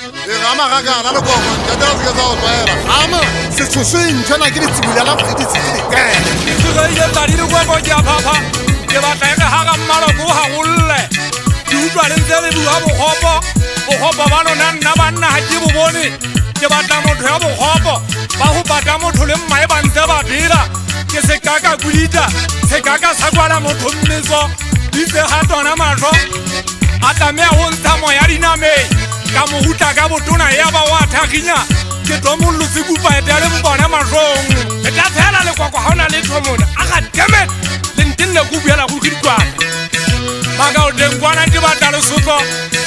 Rama gaga la go go ka da ga za o tsaya ama se tshoswe ntshana ke ditsibula la go ditsibile ka ke ga ile tadi le go go ja papa ke ba tla ga ga mmalo go ha golle ke utlwa le ntse le bua bogopo ba lona nna banna ha ke bo bone ke batla motho ya bogopo ba go batla motho le mmae ba ntse ba dira ke se kaka kuita se kaka sa kwala motho mmeso ditse ga tona matlo a tlamea go ntsha moya diname ka mo hutla ka botona ya ba wa thaginya ke tlo mollotse kupa etele mbona matlong e tla tshela lekwakwa ga o na le thomona a ga damet le ntinne go buela go kidikwana maka o teng kwana ke batla lesotho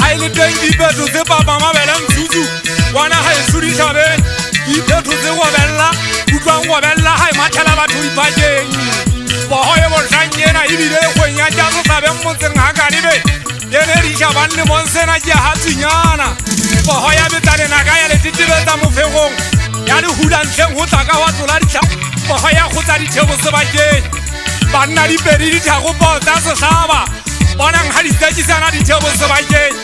a e le teng diiphetho tse papa mabele ntshutsu kwana ga e suditšhabeng diiphetho tse gobella utlwang gobella ga e mathela batho dipakeng bogo e botlhang ena ebile e kgwenya tša sesabeng motseng ga kadebe ene dišaban le monsena ke hatsinyana bogo ya betsanena ka ya letitebetsa mofegong ya le hulantlheng go tla ka wa tlola bogo ya go tsa dithego sebakeng banna dipedi dithagopo tsa sesaba bonang ga ditsekisana dithego sebakeng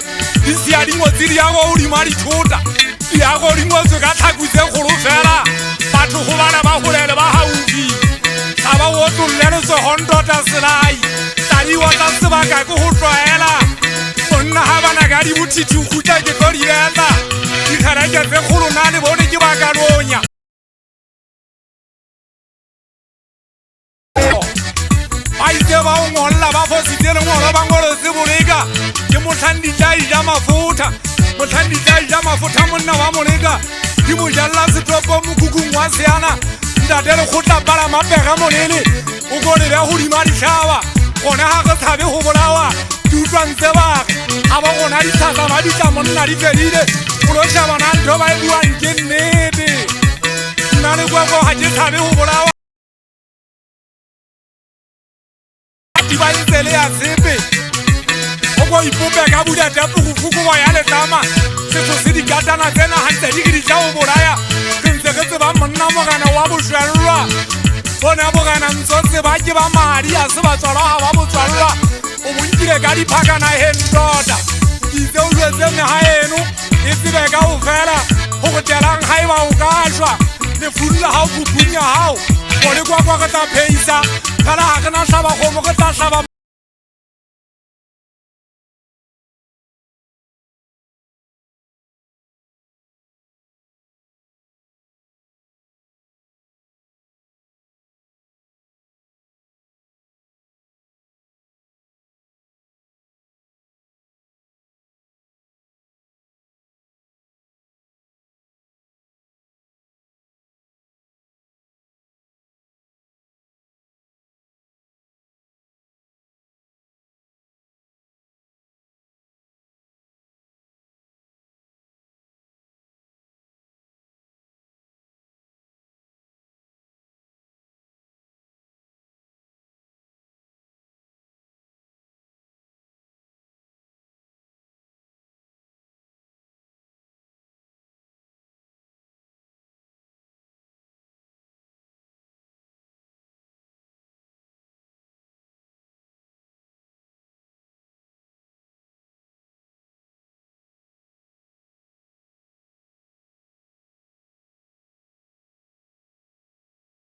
di sia dingotse di ya go godima dithota di ya go dingotse ka tlhakutse kgolo fela batho go bana ba golele ba gaufi ga ba otlolle lesegondota selai tadiwa tsa sebaka ke go tlwaela bonna ga bana ka dibothithu gutla ke tlo di betla dikgereke tse kgolo na le bone ke ba kalonya ba itse ba o ngolola ba fositse lengolo ba ngolotse boleka ke motlhanditšai ja mafotha motlhanditšai ja mafotha monna wa moleka di mo jalela setopo mokukung wa seana ntate le kgotla pala mapega molele o kolebe ya godima ditlhaba gona ga ge tshabe go bolawa ke utlwa ntse bage ga ba gona dithasa ba ditla monna di fedile olo šhabana ntho ba e buang ke nnete nna le kwako ga ke tshabe go bolawa ba ntse le ya sepe o ko ipope ka budatepo go fukoba ya letlama setso se dikatana tsena gantse di ke ditla go bolaya ke ntse ke tseba monna mogana wa bošwellwa bona bogana ntsotse ba ke ba madi a se ba tswalwa ga ba botswallwa o bonkile ka diphakana hentota itse o jwetse mega eno e tsebe ka go fela go go telang ga e ba o ka šwa lefulla ga o pupunya gao bone kwakwa ke tla pheisa fela ga ke na tlhaba kgomo ke tla tlhaba